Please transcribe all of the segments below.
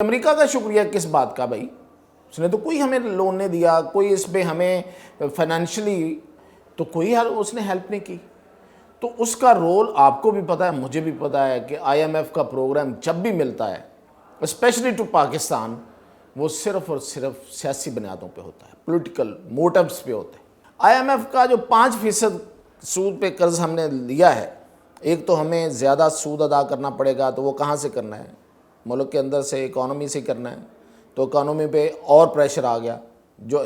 امریکہ کا شکریہ کس بات کا بھائی؟ اس نے تو کوئی ہمیں لون نہیں دیا، کوئی اس پہ ہمیں فائنینشلی تو کوئی اس نے ہیلپ نہیں کی۔ تو اس کا رول آپ کو بھی پتہ ہے، مجھے بھی پتہ ہے کہ آئی ایم ایف کا پروگرام جب بھی ملتا ہے اسپیشلی ٹو پاکستان، وہ صرف اور صرف سیاسی بنیادوں پہ ہوتا ہے، پولیٹیکل موٹیوز پہ ہوتا ہے۔ آئی ایم ایف کا جو 5% سود پہ قرض ہم نے لیا ہے، ایک تو ہمیں زیادہ سود ادا کرنا پڑے گا، تو وہ کہاں سے کرنا ہے؟ ملک کے اندر سے، اکانومی سے کرنا ہے، تو اکانومی پہ اور پریشر آ گیا،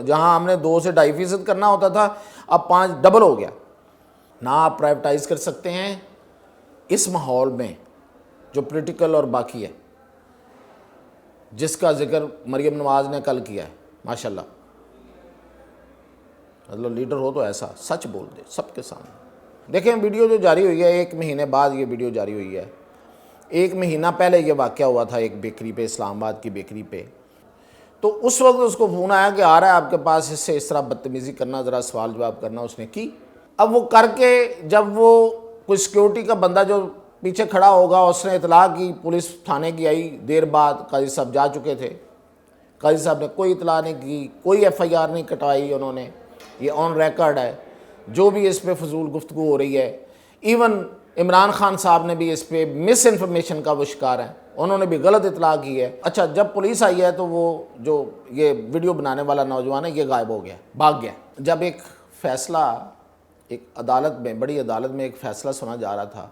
جہاں ہم نے 2 سے 2.5% کرنا ہوتا تھا، اب 5 ڈبل ہو گیا۔ نہ آپ پرائیویٹائز کر سکتے ہیں اس ماحول میں جو پولیٹیکل اور باقی ہے، جس کا ذکر مریم نواز نے کل کیا ہے، ماشاءاللہ۔ مطلب لیڈر ہو تو ایسا سچ بول دے سب کے سامنے۔ دیکھیں ویڈیو جو جاری ہوئی ہے، 1 مہینے بعد یہ ویڈیو جاری ہوئی ہے۔ 1 مہینہ پہلے یہ واقعہ ہوا تھا ایک بیکری پہ، اسلام آباد کی بیکری پہ، تو اس وقت اس کو فون آیا کہ آ رہا ہے آپ کے پاس، اس سے اس طرح بدتمیزی کرنا، ذرا سوال جواب کرنا، اس نے کی۔ اب وہ کر کے جب وہ کوئی سیکیورٹی کا بندہ جو پیچھے کھڑا ہوگا، اس نے اطلاع کی، پولیس تھانے کی آئی، دیر بعد قاضی صاحب جا چکے تھے، قاضی صاحب نے کوئی اطلاع نہیں کی، کوئی ایف آئی آر نہیں کٹوائی انہوں نے، یہ آن ریکارڈ ہے جو بھی اس پہ فضول گفتگو ہو رہی ہے۔ ایون عمران خان صاحب نے بھی اس پہ مس انفارمیشن کا وہ شکار ہیں، انہوں نے بھی غلط اطلاع کی ہے۔ اچھا، جب پولیس آئی ہے تو وہ جو یہ ویڈیو بنانے والا نوجوان ہے یہ غائب ہو گیا، بھاگ گیا۔ جب ایک فیصلہ ایک عدالت میں، بڑی عدالت میں ایک فیصلہ سنا جا رہا تھا،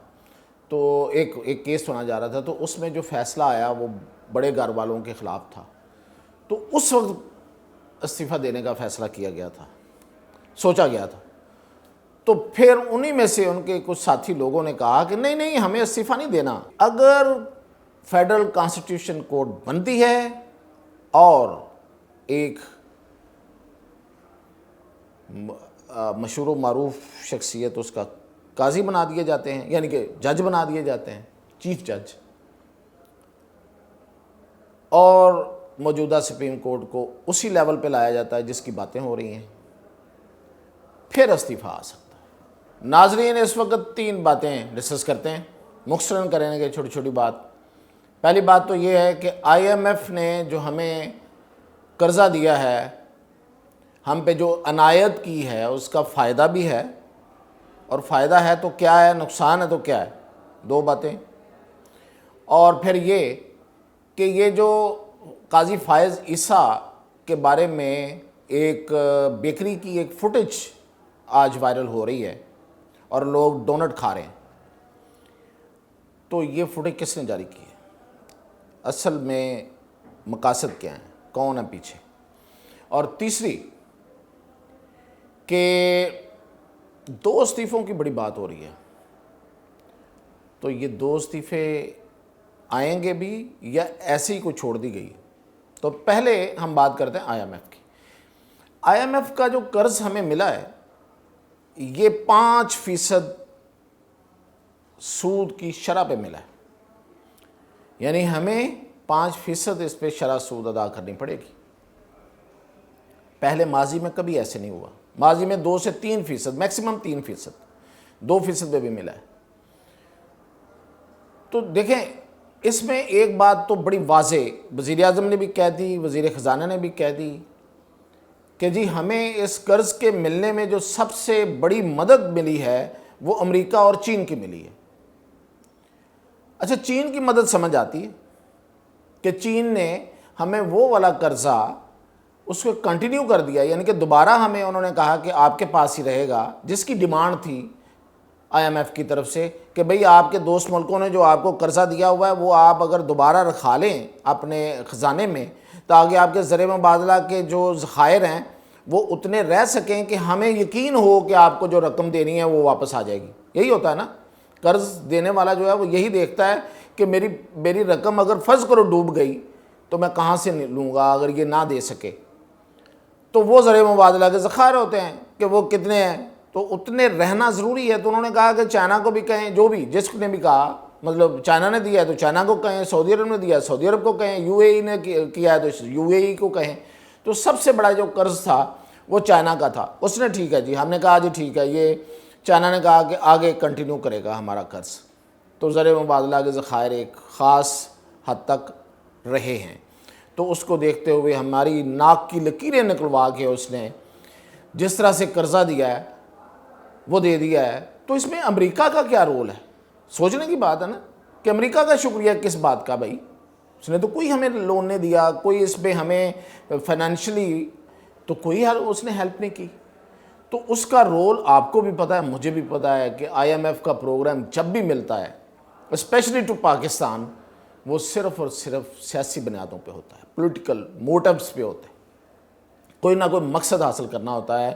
تو ایک کیس سنا جا رہا تھا، تو اس میں جو فیصلہ آیا وہ بڑے گھر والوں کے خلاف تھا، تو اس وقت استعفیٰ دینے کا فیصلہ کیا گیا تھا، سوچا گیا تھا۔ تو پھر انہی میں سے ان کے کچھ ساتھی لوگوں نے کہا کہ نہیں نہیں، ہمیں استعفیٰ نہیں دینا۔ اگر فیڈرل کانسٹیٹیوشن کورٹ بنتی ہے اور ایک مشہور و معروف شخصیت اس کا قاضی بنا دیے جاتے ہیں، یعنی کہ جج بنا دیے جاتے ہیں، چیف جج، اور موجودہ سپریم کورٹ کو اسی لیول پہ لایا جاتا ہے جس کی باتیں ہو رہی ہیں، پھر استعفیٰ آ سکتا ہے۔ ناظرین، اس وقت 3 باتیں ڈسکس کرتے ہیں، مختصراً کریں گے چھوٹی چھوٹی بات۔ پہلی بات تو یہ ہے کہ آئی ایم ایف نے جو ہمیں قرضہ دیا ہے، ہم پہ جو عنایت کی ہے، اس کا فائدہ بھی ہے، اور فائدہ ہے تو کیا ہے، نقصان ہے تو کیا ہے، 2 باتیں۔ اور پھر یہ کہ یہ جو قاضی فائز عیسیٰ کے بارے میں ایک بیکری کی ایک فوٹیج آج وائرل ہو رہی ہے اور لوگ ڈونٹ کھا رہے ہیں، تو یہ فوٹیج کس نے جاری کی ہے؟ اصل میں مقاصد کیا ہیں، کون ہے پیچھے؟ اور تیسری کہ 2 استعفوں کی بڑی بات ہو رہی ہے، تو یہ 2 استعفے آئیں گے بھی یا ایسے ہی کو چھوڑ دی گئی؟ تو پہلے ہم بات کرتے ہیں آئی ایم ایف کی۔ آئی ایم ایف کا جو قرض ہمیں ملا ہے، یہ 5% سود کی شرح پہ ملا ہے، یعنی ہمیں 5% اس پہ شرح سود ادا کرنی پڑے گی۔ پہلے ماضی میں کبھی ایسے نہیں ہوا، ماضی میں 2 سے 3%، میکسیمم 3%، 2% پہ بھی ملا ہے۔ تو دیکھیں، اس میں ایک بات تو بڑی واضح وزیر اعظم نے بھی کہہ دی، وزیر خزانہ نے بھی کہہ دی کہ جی ہمیں اس قرض کے ملنے میں جو سب سے بڑی مدد ملی ہے وہ امریکہ اور چین کی ملی ہے۔ اچھا، چین کی مدد سمجھ آتی ہے کہ چین نے ہمیں وہ والا قرضہ اس کو کنٹینیو کر دیا، یعنی کہ دوبارہ ہمیں انہوں نے کہا کہ آپ کے پاس ہی رہے گا، جس کی ڈیمانڈ تھی آئی ایم ایف کی طرف سے کہ بھئی آپ کے دوست ملکوں نے جو آپ کو قرضہ دیا ہوا ہے وہ آپ اگر دوبارہ رکھا لیں اپنے خزانے میں، تاکہ آپ کے زر مبادلہ کے جو ذخائر ہیں وہ اتنے رہ سکیں کہ ہمیں یقین ہو کہ آپ کو جو رقم دینی ہے وہ واپس آ جائے گی۔ یہی ہوتا ہے نا، قرض دینے والا جو ہے وہ یہی دیکھتا ہے کہ میری رقم اگر فرض کرو ڈوب گئی تو میں کہاں سے لوں گا اگر یہ نہ دے سکے۔ تو وہ زر مبادلہ کے ذخائر ہوتے ہیں کہ وہ کتنے ہیں، تو اتنے رہنا ضروری ہے۔ تو انہوں نے کہا کہ چائنا کو بھی کہیں، جو بھی جس نے بھی کہا، مطلب چائنا نے دیا ہے تو چائنا کو کہیں، سعودی عرب نے دیا ہے سعودی عرب کو کہیں، یو اے ای نے کیا ہے تو یو اے ای کو کہیں۔ تو سب سے بڑا جو قرض تھا وہ چائنا کا تھا، اس نے ٹھیک ہے جی، ہم نے کہا جی ٹھیک ہے، یہ چائنا نے کہا کہ آگے کنٹینیو کرے گا ہمارا قرض، تو زر مبادلہ کے ذخائر ایک خاص حد تک رہے ہیں۔ تو اس کو دیکھتے ہوئے ہماری ناک کی لکیریں نکلوا کے اس نے جس طرح سے قرضہ دیا ہے وہ دے دیا ہے. تو اس میں امریکہ کا کیا رول ہے؟ سوچنے کی بات ہے نا کہ امریکہ کا شکریہ کس بات کا بھائی؟ اس نے تو کوئی ہمیں لون نہیں دیا, کوئی اس پہ ہمیں فائنینشلی تو کوئی اس نے ہیلپ نہیں کی. تو اس کا رول آپ کو بھی پتہ ہے, مجھے بھی پتہ ہے کہ آئی ایم ایف کا پروگرام جب بھی ملتا ہے اسپیشلی ٹو پاکستان, وہ صرف اور صرف سیاسی بنیادوں پہ ہوتا ہے, پولیٹیکل موٹیوز پہ ہوتے ہیں. کوئی نہ کوئی مقصد حاصل کرنا ہوتا ہے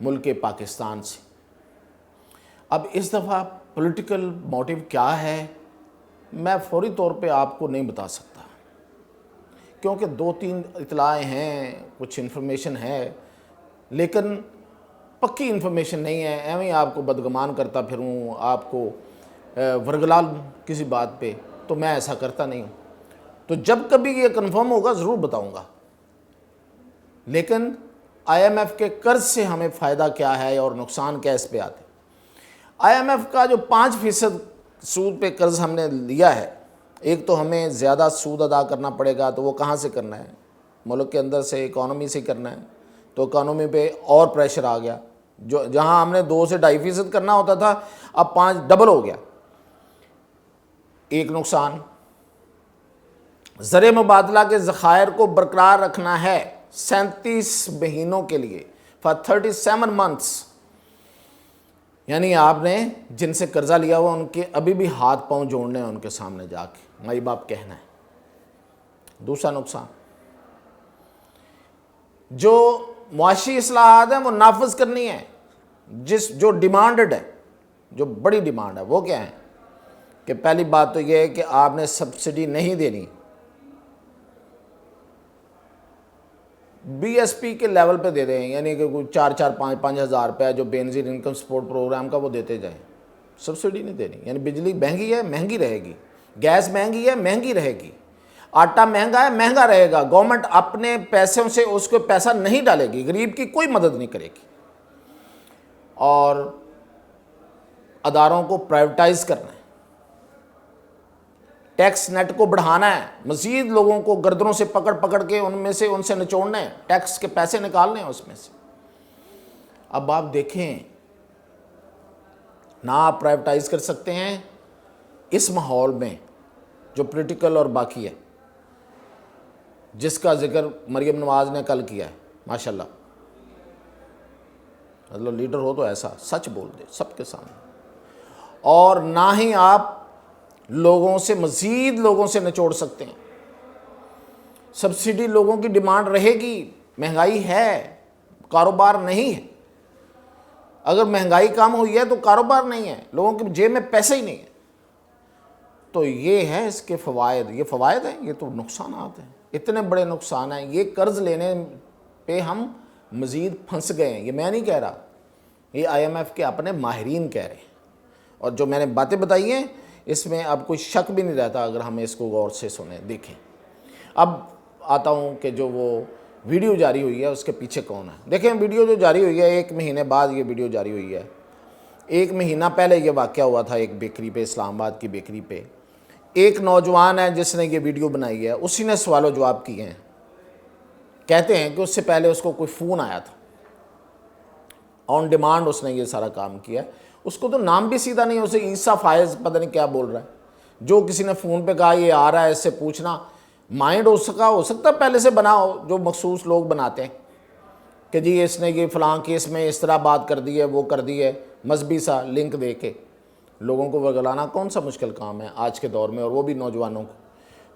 ملک پاکستان سے. اب اس دفعہ پولیٹیکل موٹیو کیا ہے میں فوری طور پہ آپ کو نہیں بتا سکتا, کیونکہ 2-3 اطلاعیں ہیں, کچھ انفارمیشن ہے, لیکن پکی انفارمیشن نہیں ہے. ایویں آپ کو بدگمان کرتا پھروں, آپ کو ورگلا کسی بات پہ, تو میں ایسا کرتا نہیں ہوں. تو جب کبھی یہ کنفرم ہوگا ضرور بتاؤں گا. لیکن آئی ایم ایف کے قرض سے ہمیں فائدہ کیا ہے اور نقصان کیا اس پہ آتے ہیں. آئی ایم ایف کا جو 5% سود پہ قرض ہم نے لیا ہے, ایک تو ہمیں زیادہ سود ادا کرنا پڑے گا, تو وہ کہاں سے کرنا ہے؟ ملک کے اندر سے, اکانومی سے کرنا ہے. تو اکانومی پہ اور پریشر آ گیا, جو جہاں ہم نے 2 سے 2.5% کرنا ہوتا تھا اب 5 ڈبل ہو گیا. ایک نقصان. زر مبادلہ کے ذخائر کو برقرار رکھنا ہے 37 مہینوں کے لیے, for 37 months. یعنی آپ نے جن سے قرضہ لیا ہوا ان کے ابھی بھی ہاتھ پاؤں جوڑنے ہیں ان کے سامنے جا کے, مائی باپ کہنا ہے. دوسرا نقصان, جو معاشی اصلاحات ہیں وہ نافذ کرنی ہے, جو ڈیمانڈڈ ہے, جو بڑی ڈیمانڈ ہے. وہ کیا ہے کہ پہلی بات تو یہ ہے کہ آپ نے سبسڈی نہیں دینی, بی ایس پی کے لیول پہ دے دیں, یعنی کہ کوئی 4-5 ہزار روپے جو بے نظیر انکم سپورٹ پروگرام کا وہ دیتے جائیں. سبسڈی نہیں دینی. یعنی بجلی مہنگی ہے, مہنگی رہے گی, گیس مہنگی ہے, مہنگی رہے گی, آٹا مہنگا ہے, مہنگا رہے گا. گورنمنٹ اپنے پیسوں سے اس کو پیسہ نہیں ڈالے گی, غریب کی کوئی مدد نہیں کرے گی. اور اداروں کو پرائیویٹائز کرنا ہے, ٹیکس نیٹ کو بڑھانا ہے, مزید لوگوں کو گردنوں سے پکڑ پکڑ کے ان سے نچوڑنا ہے, ٹیکس کے پیسے نکالنے ہیں اس میں سے. اب آپ دیکھیں, نہ آپ پرائیویٹائز کر سکتے ہیں اس ماحول میں جو پولیٹیکل اور باقی ہے, جس کا ذکر مریم نواز نے کل کیا ہے. ماشاءاللہ, مطلب لیڈر ہو تو ایسا سچ بول دے سب کے سامنے. اور نہ ہی آپ مزید لوگوں سے نچوڑ سکتے ہیں. سبسڈی لوگوں کی ڈیمانڈ رہے گی, مہنگائی ہے, کاروبار نہیں ہے. اگر مہنگائی کم ہوئی ہے تو کاروبار نہیں ہے, لوگوں کی جیب میں پیسے ہی نہیں ہے. تو یہ ہے اس کے فوائد. یہ فوائد ہیں, یہ تو نقصانات ہیں, اتنے بڑے نقصان ہیں. یہ قرض لینے پہ ہم مزید پھنس گئے ہیں. یہ میں نہیں کہہ رہا, یہ آئی ایم ایف کے اپنے ماہرین کہہ رہے ہیں. اور جو میں نے باتیں بتائی ہیں اس میں اب کوئی شک بھی نہیں رہتا اگر ہم اس کو غور سے سنیں دیکھیں. اب آتا ہوں کہ جو وہ ویڈیو جاری ہوئی ہے اس کے پیچھے کون ہے. دیکھیں, ویڈیو جو جاری ہوئی ہے 1 مہینے بعد یہ ویڈیو جاری ہوئی ہے. 1 مہینہ پہلے یہ واقعہ ہوا تھا ایک بیکری پہ, اسلام آباد کی بیکری پہ. ایک نوجوان ہے جس نے یہ ویڈیو بنائی ہے, اسی نے سوال و جواب کیے ہیں. کہتے ہیں کہ اس سے پہلے اس کو کوئی فون آیا تھا, آن ڈیمانڈ اس نے یہ سارا کام کیا. اس کو تو نام بھی سیدھا نہیں, اسے عیسیٰ فائز پتہ نہیں کیا بول رہا ہے. جو کسی نے فون پہ کہا یہ آ رہا ہے, اس سے پوچھنا, مائنڈ ہو سکتا پہلے سے بنا ہو, جو مخصوص لوگ بناتے ہیں کہ جی اس نے یہ فلاں کیس میں اس طرح بات کر دی ہے, وہ کر دی ہے, مذہبی سا لنک دے کے لوگوں کو ورگلانا کون سا مشکل کام ہے آج کے دور میں, اور وہ بھی نوجوانوں کو.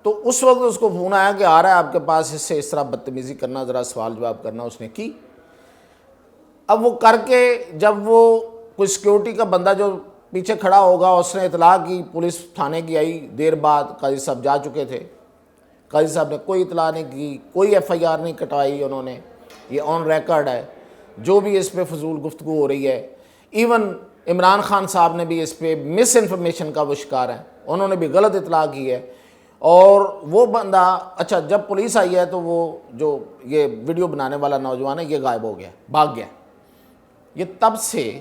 تو اس وقت اس کو فون آیا کہ آ رہا ہے آپ کے پاس, اس سے اس طرح بدتمیزی کرنا, ذرا سوال جواب کرنا. اس نے کی. اب وہ کر کے جب وہ کوئی سیکیورٹی کا بندہ جو پیچھے کھڑا ہوگا, اس نے اطلاع کی, پولیس تھانے کی آئی. دیر بعد قاضی صاحب جا چکے تھے. قاضی صاحب نے کوئی اطلاع نہیں کی, کوئی ایف آئی آر نہیں کٹوائی انہوں نے. یہ آن ریکارڈ ہے جو بھی اس پہ فضول گفتگو ہو رہی ہے. ایون عمران خان صاحب نے بھی اس پہ مس انفارمیشن کا وہ شکار ہیں, انہوں نے بھی غلط اطلاع کی ہے. اور وہ بندہ, اچھا جب پولیس آئی ہے تو وہ جو یہ ویڈیو بنانے والا نوجوان ہے یہ غائب ہو گیا, بھاگ گیا. یہ تب سے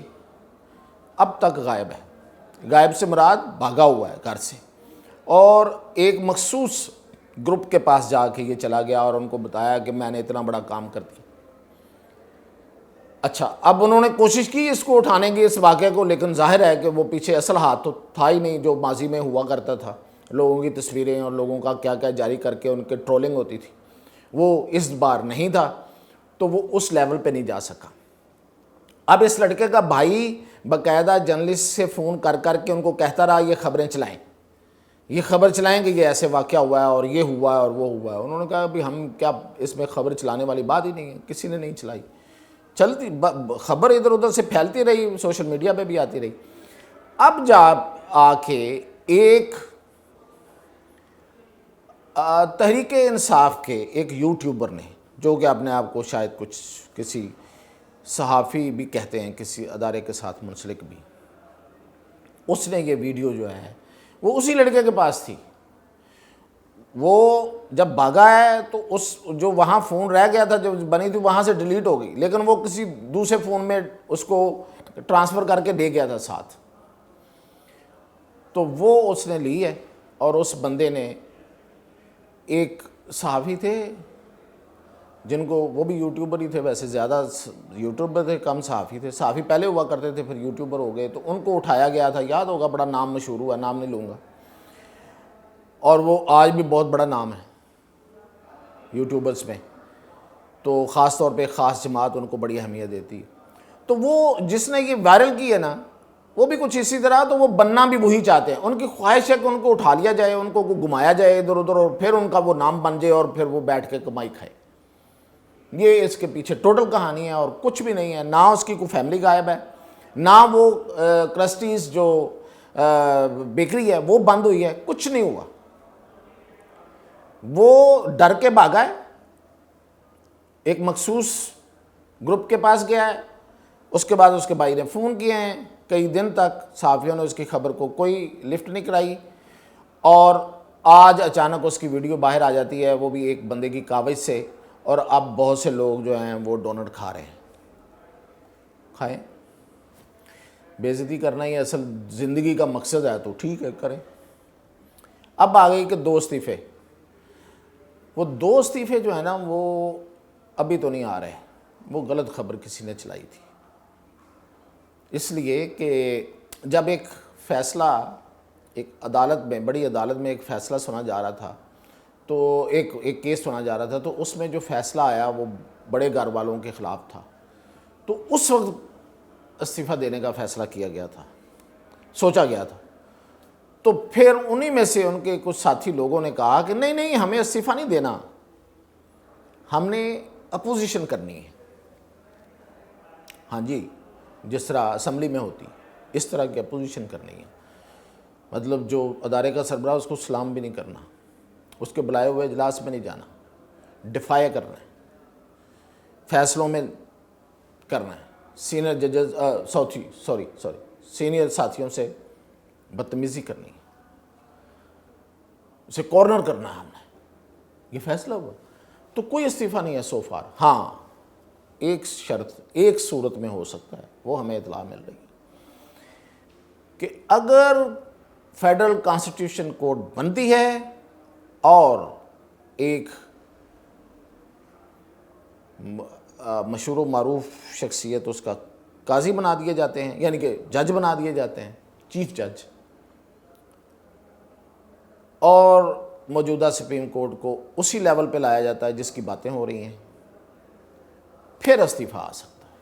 اب تک غائب ہے. غائب سے مراد بھاگا ہوا ہے گھر سے. اور ایک مخصوص گروپ کے پاس جا کے یہ چلا گیا اور ان کو بتایا کہ میں نے اتنا بڑا کام کر دیا. اچھا اب انہوں نے کوشش کی اس کو اٹھانے کی اس واقعے کو, لیکن ظاہر ہے کہ وہ پیچھے اصل ہاتھ تو تھا ہی نہیں جو ماضی میں ہوا کرتا تھا. لوگوں کی تصویریں اور لوگوں کا کیا کیا جاری کر کے ان کے ٹرولنگ ہوتی تھی, وہ اس بار نہیں تھا, تو وہ اس لیول پہ نہیں جا سکا. اب اس لڑکے کا بھائی باقاعدہ جرنلسٹ سے فون کر کر کے ان کو کہتا رہا یہ خبریں چلائیں, یہ خبر چلائیں کہ یہ ایسے واقعہ ہوا ہے اور یہ ہوا ہے اور وہ ہوا ہے. انہوں نے کہا ابھی ہم کیا, اس میں خبر چلانے والی بات ہی نہیں ہے, کسی نے نہیں چلائی. چلتی خبر ادھر ادھر سے پھیلتی رہی, سوشل میڈیا پہ بھی آتی رہی. اب جا آ کے ایک تحریک انصاف کے ایک یوٹیوبر نے, جو کہ اپنے آپ کو شاید کچھ کسی صحافی بھی کہتے ہیں, کسی ادارے کے ساتھ منسلک بھی, اس نے یہ ویڈیو جو ہے وہ اسی لڑکے کے پاس تھی. وہ جب بھاگا ہے تو اس جو وہاں فون رہ گیا تھا جو بنی تھی وہاں سے ڈیلیٹ ہو گئی, لیکن وہ کسی دوسرے فون میں اس کو ٹرانسفر کر کے دے گیا تھا ساتھ. تو وہ اس نے لی ہے اور اس بندے نے, ایک صحافی تھے جن کو, وہ بھی یوٹیوبر ہی تھے ویسے, زیادہ یوٹیوبر تھے کم صحافی تھے. صحافی پہلے ہوا کرتے تھے پھر یوٹیوبر ہو گئے, تو ان کو اٹھایا گیا تھا, یاد ہوگا بڑا نام مشہور ہوا, نام نہیں لوں گا, اور وہ آج بھی بہت بڑا نام ہے یوٹیوبرز میں, تو خاص طور پہ خاص جماعت ان کو بڑی اہمیت دیتی ہے. تو وہ جس نے یہ وائرل کی ہے نا, وہ بھی کچھ اسی طرح, تو وہ بننا بھی وہی چاہتے ہیں. ان کی خواہش ہے کہ ان کو اٹھا لیا جائے, ان کو گھمایا جائے ادھر ادھر, اور پھر ان کا وہ نام بن جائے اور پھر وہ بیٹھ کے کمائی کھائے. یہ اس کے پیچھے ٹوٹل کہانی ہے اور کچھ بھی نہیں ہے. نہ اس کی کوئی فیملی غائب ہے, نہ وہ کرسٹیز جو بیکری ہے وہ بند ہوئی ہے, کچھ نہیں ہوا. وہ ڈر کے بھاگا ہے, ایک مخصوص گروپ کے پاس گیا ہے, اس کے بعد اس کے بھائی نے فون کیے ہیں, کئی دن تک صحافیوں نے اس کی خبر کو کوئی لفٹ نہیں کرائی, اور آج اچانک اس کی ویڈیو باہر آ جاتی ہے, وہ بھی ایک بندے کی کاوش سے, اور اب بہت سے لوگ جو ہیں وہ ڈونٹ کھا رہے ہیں. کھائیں, بے عزتی کرنا ہی اصل زندگی کا مقصد ہے تو ٹھیک ہے کریں. اب آ گئی کہ 2 استعفے. وہ 2 استعفے جو ہے نا وہ ابھی تو نہیں آ رہے, وہ غلط خبر کسی نے چلائی تھی. اس لیے کہ جب ایک فیصلہ ایک عدالت میں, بڑی عدالت میں ایک فیصلہ سنا جا رہا تھا, تو ایک کیس سنا جا رہا تھا, تو اس میں جو فیصلہ آیا وہ بڑے گھر والوں کے خلاف تھا, تو اس وقت استعفیٰ دینے کا فیصلہ کیا گیا تھا, سوچا گیا تھا. تو پھر انہی میں سے ان کے کچھ ساتھی لوگوں نے کہا کہ نہیں نہیں ہمیں استعفیٰ نہیں دینا, ہم نے اپوزیشن کرنی ہے. ہاں جی, جس طرح اسمبلی میں ہوتی اس طرح کی اپوزیشن کرنی ہے. مطلب جو ادارے کا سربراہ اس کو سلام بھی نہیں کرنا, اس کے بلائے ہوئے اجلاس میں نہیں جانا, ڈیفائی کرنا ہے, فیصلوں میں کرنا ہے, سینئر ججز سینئر ساتھیوں سے بدتمیزی کرنی ہے, اسے کارنر کرنا ہے. ہم نے یہ فیصلہ ہوا, تو کوئی استعفیٰ نہیں ہے سو فار. ہاں ایک شرط, ایک صورت میں ہو سکتا ہے, وہ ہمیں اطلاع مل رہی ہے کہ اگر فیڈرل کانسٹیٹیوشن کورٹ بنتی ہے اور ایک مشہور و معروف شخصیت اس کا قاضی بنا دیے جاتے ہیں, یعنی کہ جج بنا دیے جاتے ہیں, چیف جج, اور موجودہ سپریم کورٹ کو اسی لیول پہ لایا جاتا ہے جس کی باتیں ہو رہی ہیں, پھر استعفیٰ آ سکتا ہے.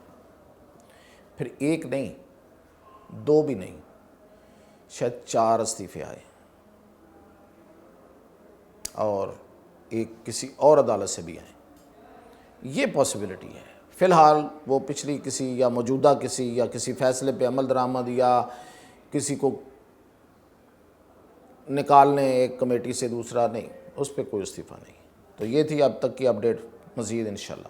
پھر 1 نہیں 2 بھی نہیں, شاید 4 استعفے آئے, اور ایک کسی اور عدالت سے بھی آئے. یہ پاسبلٹی ہے. فی الحال وہ پچھلی کسی یا موجودہ کسی یا کسی فیصلے پہ عمل درآمد یا کسی کو نکالنے ایک کمیٹی سے دوسرا, نہیں, اس پہ کوئی استعفیٰ نہیں. تو یہ تھی اب تک کی اپڈیٹ, مزید انشاءاللہ.